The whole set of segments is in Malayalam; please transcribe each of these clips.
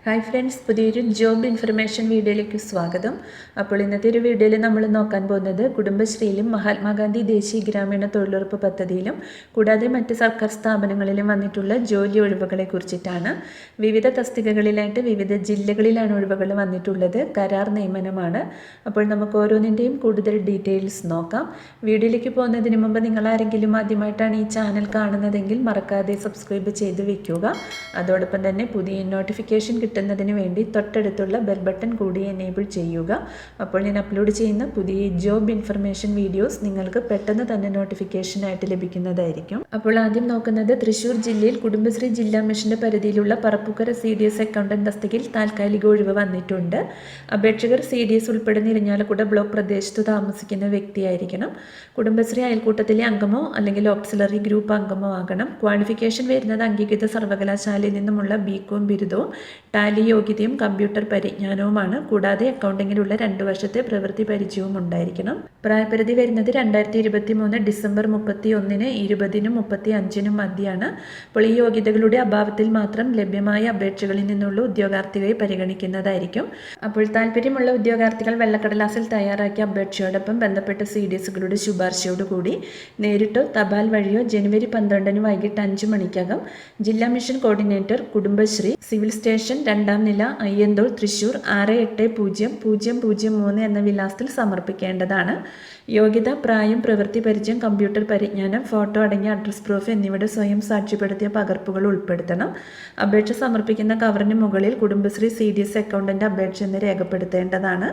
ഹായ് ഫ്രണ്ട്സ്, പുതിയൊരു ജോബ് ഇൻഫർമേഷൻ വീഡിയോയിലേക്ക് സ്വാഗതം. അപ്പോൾ ഇന്നത്തെ ഒരു വീഡിയോയിൽ നമ്മൾ നോക്കാൻ പോകുന്നത് കുടുംബശ്രീയിലും മഹാത്മാഗാന്ധി ദേശീയ ഗ്രാമീണ തൊഴിലുറപ്പ് പദ്ധതിയിലും കൂടാതെ മറ്റ് സർക്കാർ സ്ഥാപനങ്ങളിലും വന്നിട്ടുള്ള ജോലി ഒഴിവുകളെ കുറിച്ചിട്ടാണ്. വിവിധ തസ്തികകളിലായിട്ട് വിവിധ ജില്ലകളിലാണ് ഒഴിവുകൾ വന്നിട്ടുള്ളത്. കരാർ നിയമനമാണ്. അപ്പോൾ നമുക്ക് ഓരോന്നിൻ്റെയും കൂടുതൽ ഡീറ്റെയിൽസ് നോക്കാം. വീഡിയോയിലേക്ക് പോകുന്നതിന് മുമ്പ് നിങ്ങൾ ആരെങ്കിലും ആദ്യമായിട്ടാണ് ഈ ചാനൽ കാണുന്നതെങ്കിൽ മറക്കാതെ സബ്സ്ക്രൈബ് ചെയ്ത് വയ്ക്കുക. അതോടൊപ്പം തന്നെ പുതിയ നോട്ടിഫിക്കേഷൻ കിട്ടുന്നതിന് വേണ്ടി തൊട്ടടുത്തുള്ള ബെൽ ബട്ടൺ കൂടി എനേബിൾ ചെയ്യുക. അപ്പോൾ ഞാൻ അപ്ലോഡ് ചെയ്യുന്ന പുതിയ ജോബ് ഇൻഫർമേഷൻ വീഡിയോസ് നിങ്ങൾക്ക് പെട്ടെന്ന് തന്നെ നോട്ടിഫിക്കേഷനായിട്ട് ലഭിക്കുന്നതായിരിക്കും. അപ്പോൾ ആദ്യം നോക്കുന്നത് തൃശ്ശൂർ ജില്ലയിൽ കുടുംബശ്രീ ജില്ലാ മിഷന്റെ പരിധിയിലുള്ള പറപ്പുക്കര CDS അക്കൗണ്ടന്റ് തസ്തികയിൽ താൽക്കാലിക ഒഴിവ് വന്നിട്ടുണ്ട്. അപേക്ഷകർ CDS ഉൾപ്പെടുന്ന ഇരിഞ്ഞാലക്കുട ബ്ലോക്ക് പ്രദേശത്ത് താമസിക്കുന്ന വ്യക്തിയായിരിക്കണം. കുടുംബശ്രീ അയൽക്കൂട്ടത്തിലെ അംഗമോ അല്ലെങ്കിൽ ഓക്സിലറി ഗ്രൂപ്പ് അംഗമോ ആകണം. ക്വാളിഫിക്കേഷൻ വരുന്നത് അംഗീകൃത സർവകലാശാലയിൽ നിന്നുമുള്ള BCom ബിരുദവും ടാലി യോഗ്യതയും കമ്പ്യൂട്ടർ പരിജ്ഞാനവുമാണ്. കൂടാതെ അക്കൗണ്ടിങ്ങിലുള്ള 2 വർഷത്തെ പ്രവൃത്തി പരിചയവും ഉണ്ടായിരിക്കണം. പ്രായപരിധി വരുന്നത് 2023 ഡിസംബർ 31-ന് 20-നും 35-നും മധ്യയാണ്. അപ്പോൾ ഈ യോഗ്യതകളുടെ അഭാവത്തിൽ മാത്രം ലഭ്യമായ അപേക്ഷകളിൽ നിന്നുള്ള ഉദ്യോഗാർത്ഥികളെ പരിഗണിക്കുന്നതായിരിക്കും. അപ്പോൾ താല്പര്യമുള്ള ഉദ്യോഗാർത്ഥികൾ വെള്ളക്കടലാസിൽ തയ്യാറാക്കിയ അപേക്ഷയോടൊപ്പം ബന്ധപ്പെട്ട CDSകളുടെ ശുപാർശയോടുകൂടി നേരിട്ടോ തപാൽ വഴിയോ ജനുവരി 12-ന് വൈകിട്ട് 5 മണിക്കകം ജില്ലാ mission coordinator Kudumbashree civil station 2ാം നില അയ്യന്തോൾ തൃശ്ശൂർ 680003 എന്ന വിലാസത്തിൽ സമർപ്പിക്കേണ്ടതാണ്. യോഗ്യത, പ്രായം, പ്രവൃത്തി പരിചയം, കമ്പ്യൂട്ടർ പരിജ്ഞാനം, ഫോട്ടോ അടങ്ങിയ അഡ്രസ് പ്രൂഫ് എന്നിവയുടെ സ്വയം സാക്ഷ്യപ്പെടുത്തിയ പകർപ്പുകൾ ഉൾപ്പെടുത്തണം. അപേക്ഷ സമർപ്പിക്കുന്ന കവറിന് മുകളിൽ കുടുംബശ്രീ CDS അക്കൗണ്ടന്റ് അപേക്ഷ എന്ന് രേഖപ്പെടുത്തേണ്ടതാണ്.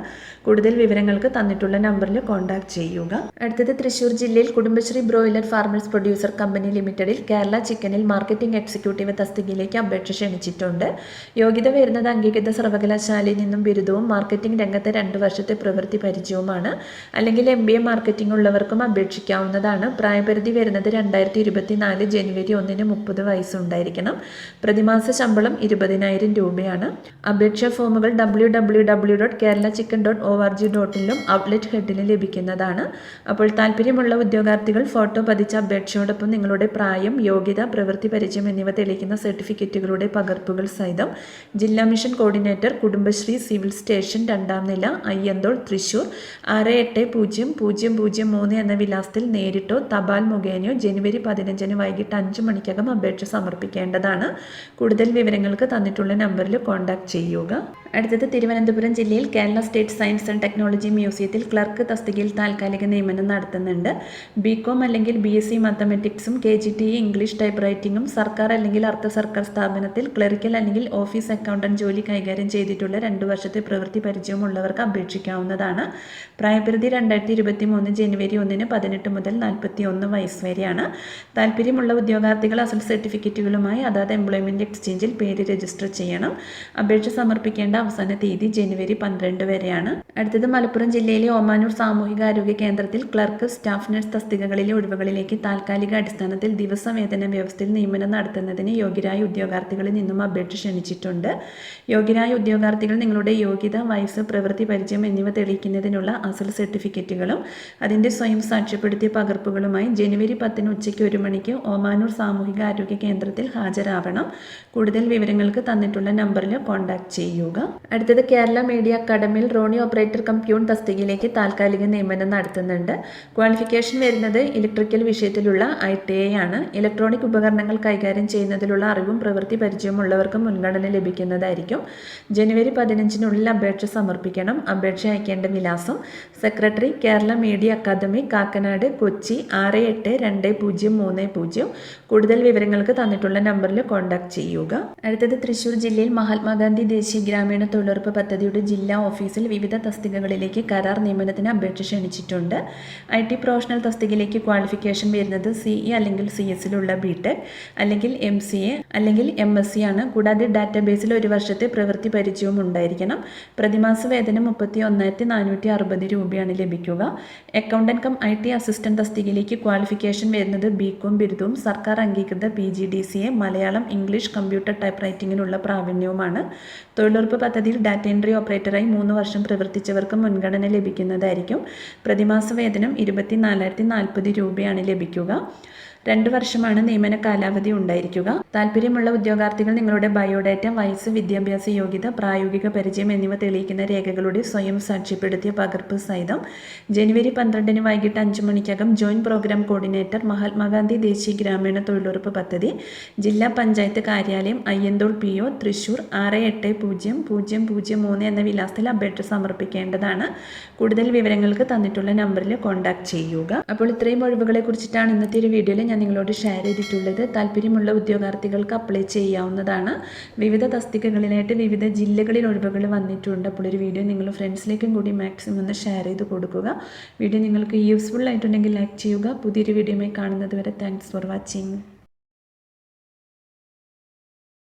കൂടുതൽ വിവരങ്ങൾക്ക് തന്നിട്ടുള്ള നമ്പറിൽ കോൺടാക്ട് ചെയ്യുക. അടുത്തത് തൃശ്ശൂർ ജില്ലയിൽ Kudumbashree broiler farmers producer company ലിമിറ്റഡിൽ കേരള ചിക്കനിൽ മാർക്കറ്റിംഗ് എക്സിക്യൂട്ടീവ് തസ്തികയിലേക്ക് അപേക്ഷ ക്ഷണിച്ചിട്ടുണ്ട്. യോഗ്യത വരുന്നത് അംഗീകൃത സർവകലാശാലയിൽ നിന്നും ബിരുദവും മാർക്കറ്റിംഗ് രംഗത്തെ 2 വർഷത്തെ പ്രവൃത്തി പരിചയവുമാണ്. അല്ലെങ്കിൽ MBA മാർക്കറ്റിംഗ് ഉള്ളവർക്കും അപേക്ഷിക്കാവുന്നതാണ്. പ്രായപരിധി വരുന്നത് 2024 ജനുവരി 1-ന് 30 വയസ്സുണ്ടായിരിക്കണം. പ്രതിമാസ ശമ്പളം 20,000 രൂപയാണ്. അപേക്ഷാ ഫോമുകൾ www.keralachicken.org.in-ലും ഔട്ട്ലെറ്റ് ഹെഡിലും ലഭിക്കുന്നതാണ്. അപ്പോൾ താല്പര്യമുള്ള ഉദ്യോഗാർത്ഥികൾ ഫോട്ടോ പതിച്ച അപേക്ഷയോടൊപ്പം നിങ്ങളുടെ പ്രായം, യോഗ്യത, പ്രവൃത്തി പരിചയം എന്നിവ തെളിയിക്കുന്ന സർട്ടിഫിക്കറ്റുകളുടെ പകർപ്പുകൾ സഹിതം ജില്ലാ mission coordinator Kudumbashree civil station 2ാം നില അയ്യന്തോൾ തൃശ്ശൂർ 680003 എന്ന വിലാസത്തിൽ നേരിട്ടോ തപാൽ മുഖേനയോ ജനുവരി 15-ന് വൈകിട്ട് 5 മണിക്കകം അപേക്ഷ സമർപ്പിക്കേണ്ടതാണ്. കൂടുതൽ വിവരങ്ങൾക്ക് തന്നിട്ടുള്ള നമ്പറിൽ കോൺടാക്ട് ചെയ്യുക. അടുത്തത് തിരുവനന്തപുരം ജില്ലയിൽ Kerala state science and technology മ്യൂസിയത്തിൽ ക്ലർക്ക് തസ്തികയിൽ താൽക്കാലിക നിയമനം നടത്തുന്നുണ്ട്. BCom അല്ലെങ്കിൽ BSc മാത്തമാറ്റിക്സും KGTE ഇംഗ്ലീഷ് ടൈപ്പ് റൈറ്റിംഗും സർക്കാർ അല്ലെങ്കിൽ അർദ്ധ സർക്കാർ സ്ഥാപനത്തിൽ ക്ലറിക്കൽ അല്ലെങ്കിൽ ഓഫീസ് അക്കൗണ്ടന്റ് ജോലി കൈകാര്യം ചെയ്തിട്ടുള്ള 2 വർഷത്തെ പ്രവൃത്തി പരിചയമുള്ളവർക്ക് അപേക്ഷിക്കാവുന്നതാണ്. പ്രായപരിധി 2023 ജനുവരി 1-ന് 18 മുതൽ 41 വയസ്സ് വരെയാണ്. താല്പര്യമുള്ള ഉദ്യോഗാർത്ഥികൾ അസൽ സർട്ടിഫിക്കറ്റുകളുമായി അതാത് എംപ്ലോയ്മെന്റ് എക്സ്ചേഞ്ചിൽ പേര് രജിസ്റ്റർ ചെയ്യണം. അപേക്ഷ സമർപ്പിക്കേണ്ട അവസാന തീയതി ജനുവരി 12 വരെയാണ്. അടുത്തത് മലപ്പുറം ജില്ലയിലെ ഓമാനൂർ സാമൂഹികാരോഗ്യ കേന്ദ്രത്തിൽ ക്ലർക്ക്, സ്റ്റാഫ് നഴ്സ് തസ്തികകളിലെ ഒഴിവുകളിലേക്ക് താൽക്കാലിക അടിസ്ഥാനത്തിൽ ദിവസവേതന വ്യവസ്ഥയിൽ നിയമനം നടത്തുന്നതിന് യോഗ്യരായ ഉദ്യോഗാർത്ഥികളിൽ നിന്നും അപേക്ഷ ക്ഷണിച്ചിട്ടുണ്ട്. യോഗ്യരായ ഉദ്യോഗാർത്ഥികൾ നിങ്ങളുടെ യോഗ്യത, വയസ്സ്, പ്രവൃത്തി പരിചയം എന്നിവ തെളിയിക്കുന്നതിനുള്ള അസൽ സർട്ടിഫിക്കറ്റുകളും അതിൻ്റെ സ്വയം സാക്ഷ്യപ്പെടുത്തിയ പകർപ്പുകളുമായി ജനുവരി 10-ന് ഉച്ചയ്ക്ക് 1 മണിക്ക് ഓമാനൂർ സാമൂഹിക ആരോഗ്യ കേന്ദ്രത്തിൽ ഹാജരാവണം. കൂടുതൽ വിവരങ്ങൾക്ക് തന്നിട്ടുള്ള നമ്പറിൽ കോൺടാക്ട് ചെയ്യുക. അടുത്തത് കേരള മീഡിയ അക്കാദമിയിൽ റോണി ഓപ്പറേറ്റർ കമ്പ്യൂൺ തസ്തികയിലേക്ക് താൽക്കാലിക നിയമനം നടത്തുന്നുണ്ട്. ക്വാളിഫിക്കേഷൻ വരുന്നത് ഇലക്ട്രിക്കൽ വിഷയത്തിലുള്ള ITI ആണ്. ഇലക്ട്രോണിക് ഉപകരണങ്ങൾ കൈകാര്യം ചെയ്യുന്നതിലുള്ള അറിവും പ്രവൃത്തി പരിചയമുള്ളവർക്ക് മുൻഗണന ലഭിക്കുന്നതായിരിക്കും. ജനുവരി 15-നുള്ളിൽ അപേക്ഷ സമർപ്പിക്കണം. അപേക്ഷ അയക്കേണ്ട വിലാസം: secretary, Kerala media academy, Kakkanad, Kochi 682030. കൂടുതൽ വിവരങ്ങൾക്ക് തന്നിട്ടുള്ള നമ്പറിൽ കോൺടാക്ട് ചെയ്യുക. അടുത്തത് തൃശ്ശൂർ ജില്ലയിൽ മഹാത്മാഗാന്ധി ദേശീയ ഗ്രാമീണ തൊഴിലുറപ്പ് പദ്ധതിയുടെ ജില്ലാ ഓഫീസിൽ വിവിധ തസ്തികകളിലേക്ക് കരാർ നിയമനത്തിന് അപേക്ഷ ക്ഷണിച്ചിട്ടുണ്ട്. IT പ്രൊഫഷണൽ തസ്തികയിലേക്ക് ക്വാളിഫിക്കേഷൻ വരുന്നത് CE അല്ലെങ്കിൽ CS-ലുള്ള BTech അല്ലെങ്കിൽ MCA അല്ലെങ്കിൽ MSc ആണ്. കൂടാതെ ഡാറ്റാബേസിൽ 1 വർഷത്തെ പ്രവൃത്തി പരിചയവും ഉണ്ടായിരിക്കണം. പ്രതിമാസ വേതനം 31,460 രൂപയാണ് ലഭിക്കുക. അക്കൗണ്ടന്റ് കം IT അസിസ്റ്റന്റ് തസ്തികയിലേക്ക് ക്വാളിഫിക്കേഷൻ വരുന്നത് BCom ബിരുദവും സർക്കാർ അംഗീകൃത PGDCA Malayalam, English, computer type റൈറ്റിംഗിനുള്ള പ്രാവീണ്യവുമാണ്. തൊഴിലുറപ്പ് പദ്ധതിയിൽ ഡാറ്റ എൻട്രി ഓപ്പറേറ്ററായി 3 വർഷം പ്രവർത്തിച്ചവർക്ക് മുൻഗണന ലഭിക്കുന്നതായിരിക്കും. പ്രതിമാസ വേതനം 24,040 രൂപയാണ് ലഭിക്കുക. 2 വർഷമാണ് നിയമന കാലാവധി ഉണ്ടായിരിക്കുക. താല്പര്യമുള്ള ഉദ്യോഗാർത്ഥികൾ നിങ്ങളുടെ ബയോഡാറ്റ, വയസ്സ്, വിദ്യാഭ്യാസ യോഗ്യത, പ്രായോഗിക പരിചയം എന്നിവ തെളിയിക്കുന്ന രേഖകളുടെ സ്വയം സാക്ഷ്യപ്പെടുത്തിയ പകർപ്പ് സഹിതം ജനുവരി 12 വൈകിട്ട് 5 മണിക്കകം ജോയിന്റ് പ്രോഗ്രാം കോർഡിനേറ്റർ, മഹാത്മാഗാന്ധി ദേശീയ ഗ്രാമീണ തൊഴിലുറപ്പ് പദ്ധതി, ജില്ലാ പഞ്ചായത്ത് കാര്യാലയം, അയ്യന്തോൾ PO, തൃശൂർ 680003 എന്ന വിലാസത്തിൽ അപേക്ഷ സമർപ്പിക്കേണ്ടതാണ്. കൂടുതൽ വിവരങ്ങൾക്ക് തന്നിട്ടുള്ള നമ്പറിൽ കോൺടാക്ട് ചെയ്യുക. അപ്പോൾ ഇത്രയും ഒഴിവുകളെ കുറിച്ചിട്ടാണ് ഇന്നത്തെ ഒരു വീഡിയോയിൽ ഞാൻ നിങ്ങളോട് ഷെയർ ചെയ്തിട്ടുള്ളത്. താല്പര്യമുള്ള ഉദ്യോഗാർത്ഥികൾക്ക് അപ്ലൈ ചെയ്യാവുന്നതാണ്. വിവിധ തസ്തികകളിലായിട്ട് വിവിധ ജില്ലകളിൽ ഒഴിവുകൾ വന്നിട്ടുണ്ട്. അപ്പോൾ ഒരു വീഡിയോ നിങ്ങൾ ഫ്രണ്ട്സിലേക്കും കൂടി മാക്സിമം ഒന്ന് ഷെയർ ചെയ്ത് കൊടുക്കുക. വീഡിയോ നിങ്ങൾക്ക് യൂസ്ഫുൾ ആയിട്ടുണ്ടെങ്കിൽ ലൈക്ക് ചെയ്യുക. പുതിയൊരു വീഡിയോയുമായി കാണുന്നത് വരെ താങ്ക്സ് ഫോർ വാച്ചിങ്.